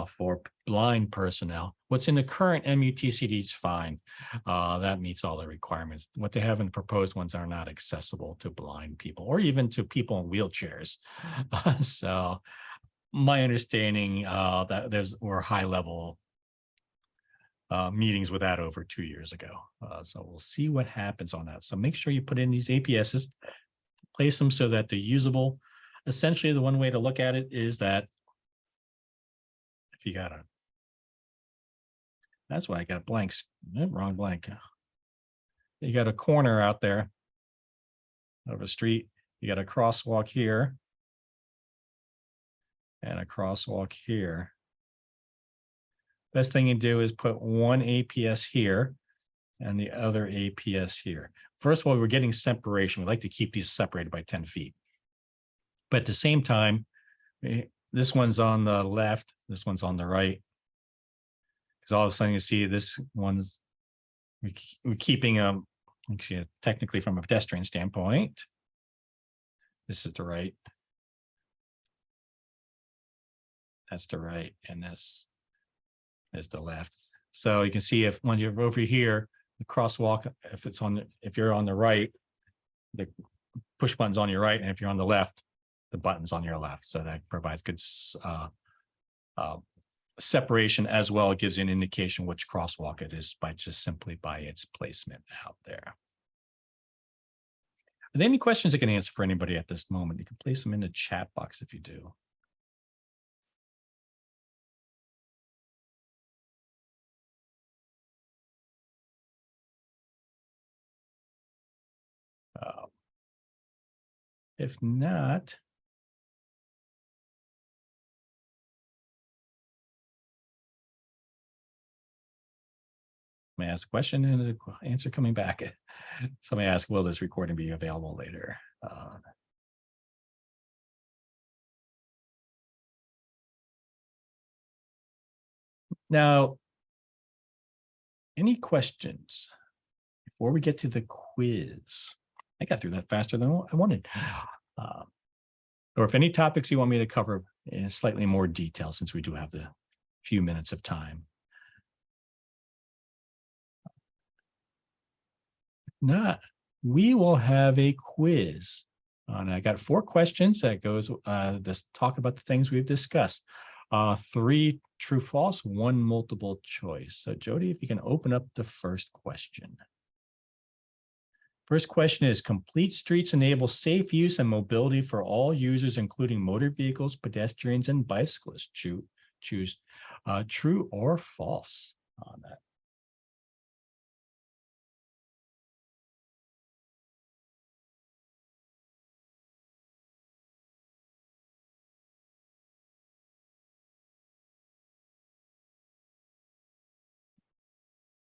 for blind personnel. What's in the current MUTCD is fine. That meets all the requirements. What they have in the proposed ones are not accessible to blind people or even to people in wheelchairs. So my understanding that were high level meetings with that over 2 years ago. So we'll see what happens on that. So make sure you put in these APSs, place them so that they're usable. Essentially, the one way to look at it is that if you got that's why I got blanks, wrong blank. You got a corner out there of a street, you got a crosswalk here and a crosswalk here. Best thing you do is put one APS here and the other APS here. First of all, we're getting separation. We like to keep these separated by 10 feet. But at the same time, this one's on the left, this one's on the right. Because all of a sudden you see this one's, we're keeping actually technically from a pedestrian standpoint. This is the right. That's the right, and this is the left. So you can see when you're over here, the crosswalk, if you're on the right, the push button's on your right, and if you're on the left, the button's on your left. So that provides good separation as well. It gives you an indication which crosswalk it is simply by its placement out there. Are there any questions I can answer for anybody at this moment? You can place them in the chat box if you do. If not, may I ask a question and an answer coming back. Somebody asked, will this recording be available later? Now, any questions before we get to the quiz? I got through that faster than I wanted. Or if any topics you want me to cover in slightly more detail, since we do have the few minutes of time. If not, we will have a quiz. And I got 4 questions that goes to talk about the things we've discussed. 3 true, false, 1 multiple choice. So Jody, if you can open up the first question. First question is, complete streets enable safe use and mobility for all users, including motor vehicles, pedestrians, and bicyclists. Choose true or false on that.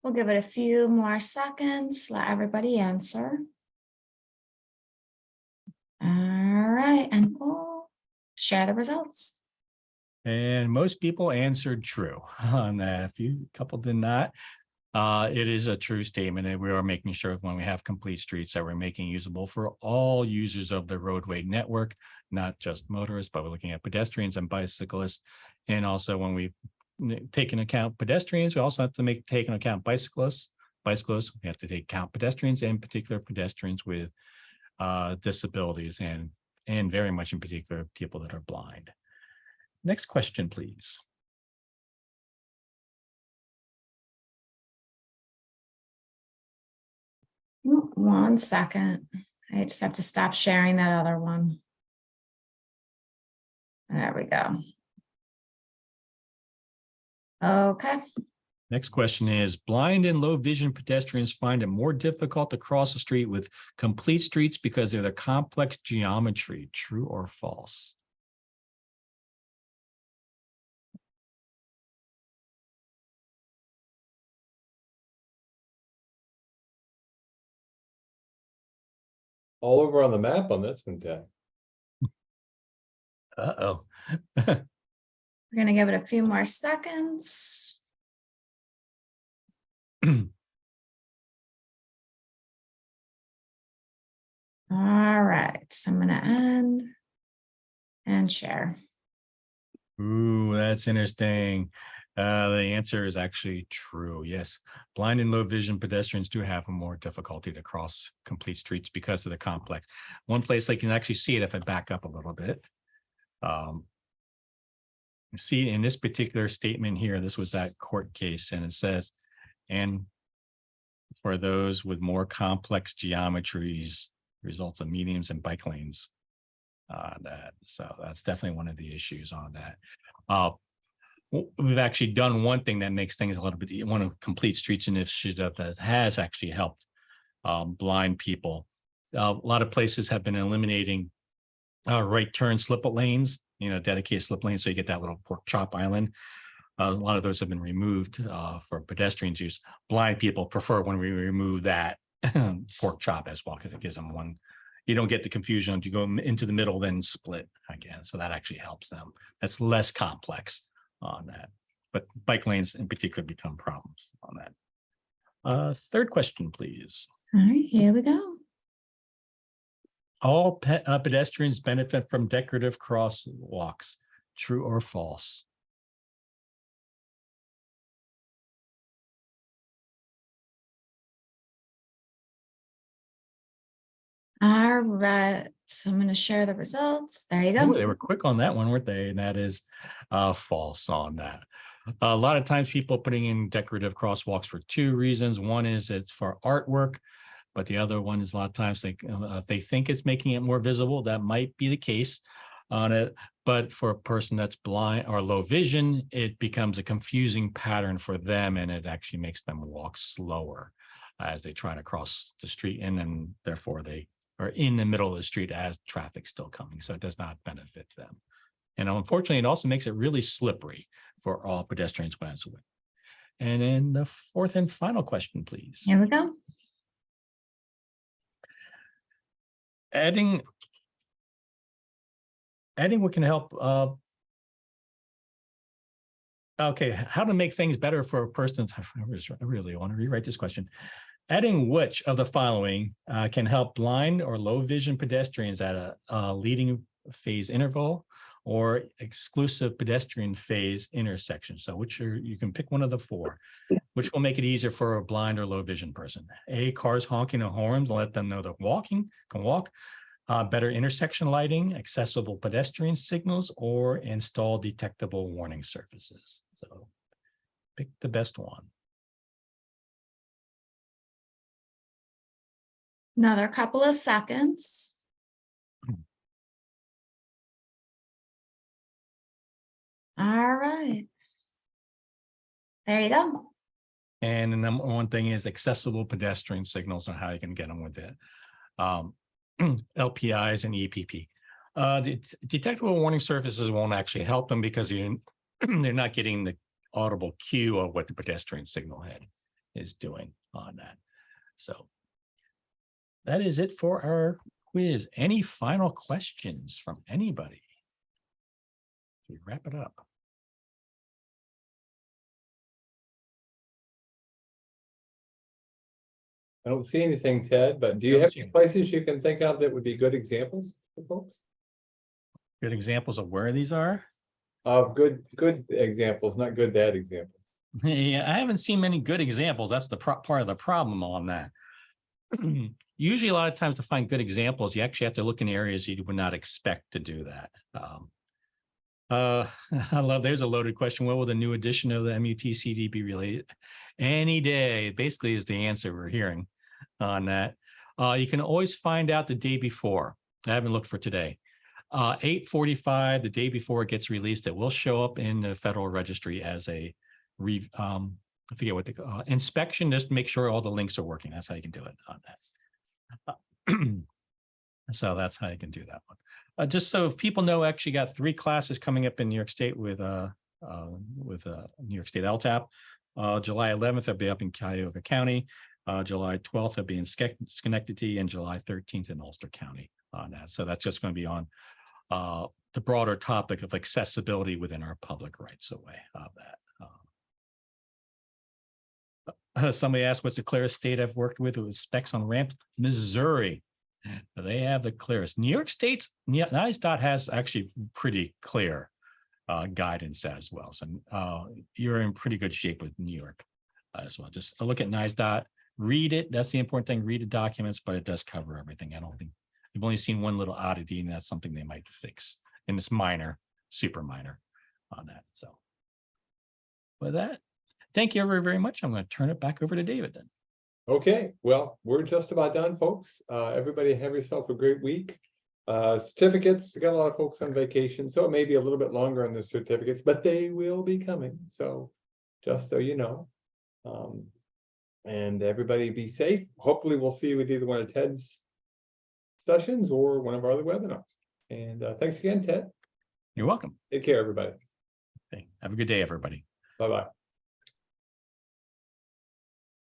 We'll give it a few more seconds, let everybody answer. All right, and we'll share the results. And most people answered true on that. A couple did not. It is a true statement that we are making sure when we have complete streets that we're making usable for all users of the roadway network, not just motorists, but we're looking at pedestrians and bicyclists. And also when we take into account pedestrians, we also have to take into account bicyclists. We have to take account pedestrians, in particular pedestrians with disabilities, and very much in particular people that are blind. Next question, please. One second. I just have to stop sharing that other one. There we go. Okay. Next question is, blind and low vision pedestrians find it more difficult to cross the street with complete streets because of the complex geometry. True or false? All over on the map on this one, Ted. Uh-oh. We're going to give it a few more seconds. All right, so I'm going to end and share. Ooh, that's interesting. The answer is actually true. Yes, blind and low vision pedestrians do have more difficulty to cross complete streets because of the complex. One place they can actually see it if I back up a little bit. See, in this particular statement here, this was that court case, and it says, and for those with more complex geometries, results of mediums and bike lanes. So that's definitely one of the issues on that. We've actually done one thing that makes things a little bit, one of complete streets initiative that has actually helped blind people. A lot of places have been eliminating right turn slip lanes, dedicated slip lanes, so you get that little pork chop island. A lot of those have been removed for pedestrians use. Blind people prefer when we remove that pork chop as well, because it gives them one. You don't get the confusion to go into the middle, then split again. So that actually helps them. That's less complex on that. But bike lanes in particular become problems on that. Third question, please. All right, here we go. All pedestrians benefit from decorative crosswalks. True or false? All right, so I'm going to share the results. There you Oh, go. they were quick on that one, weren't they? And that is false on that. A lot of times people putting in decorative crosswalks for two reasons. One is it's for artwork, but the other one is a lot of times they think it's making it more visible. That might be the case on it. But for a person that's blind or low vision, it becomes a confusing pattern for them, and it actually makes them walk slower as they try to cross the street, and then therefore they are in the middle of the street as traffic's still coming. So it does not benefit them. And unfortunately, it also makes it really slippery for all pedestrians when it's wet. And then the fourth and final question, please. Here we go. Adding what can help. Okay, how to make things better for a person. I really want to rewrite this question. Adding which of the following can help blind or low vision pedestrians at a leading phase interval or exclusive pedestrian phase intersection? So you can pick one of the four. Which will make it easier for a blind or low vision person? A, cars honking their horns, let them know they're can walk. Better intersection lighting, accessible pedestrian signals, or install detectable warning surfaces. So pick the best one. Another couple of seconds. All right. There you go. And the number one thing is accessible pedestrian signals and how you can get them with it. LPIs and EPP. The detectable warning surfaces won't actually help them because they're not getting the audible cue of what the pedestrian signal head is doing on that. So that is it for our quiz. Any final questions from anybody? We wrap it up. I don't see anything, Ted, but do you Don't have see any any. places you can think of that would be good examples for folks? Good examples of where these are. Of good examples, not good bad examples. Yeah, I haven't seen many good examples. That's the part of the problem on that. Usually, a lot of times to find good examples, you actually have to look in areas you would not expect to do that. I love, there's a loaded question. What will the new edition of the MUTCD be related? Any day, basically, is the answer we're hearing on that. You can always find out the day before. I haven't looked for today. 8:45, the day before it gets released, it will show up in the Federal Registry as a I forget what the inspection, just to make sure all the links are working. That's how you can do it on that. So that's how you can do that one. Just so if people know, actually got 3 classes coming up in New York State with New York State LTAP. July 11th, I'll be up in Cuyahoga County. July 12th, I'll be in Schenectady, and July 13th in Ulster County on that. So that's just going to be on the broader topic of accessibility within our public rights of way of that. Somebody asked, what's the clearest state I've worked with specs on ramps? Missouri. They have the clearest. New York State's NYSLTAP has actually pretty clear guidance as well. So you're in pretty good shape with New York as well. Just look at NYSLTAP, read it. That's the important thing. Read the documents, but it does cover everything. I don't think I've only seen one little oddity, and that's something they might fix. And it's minor, super minor on that. So with that, thank you very, very much. I'm going to turn it back over to David then. Okay, well, we're just about done, folks. Everybody have yourself a great week. Certificates, we got a lot of folks on vacation, so it may be a little bit longer on the certificates, but they will be coming. So just so you know. And everybody be safe. Hopefully we'll see you with either one of Ted's sessions or one of our other webinars. And thanks again, Ted. You're welcome. Take care, everybody. Okay. Have a good day, everybody. Bye-bye.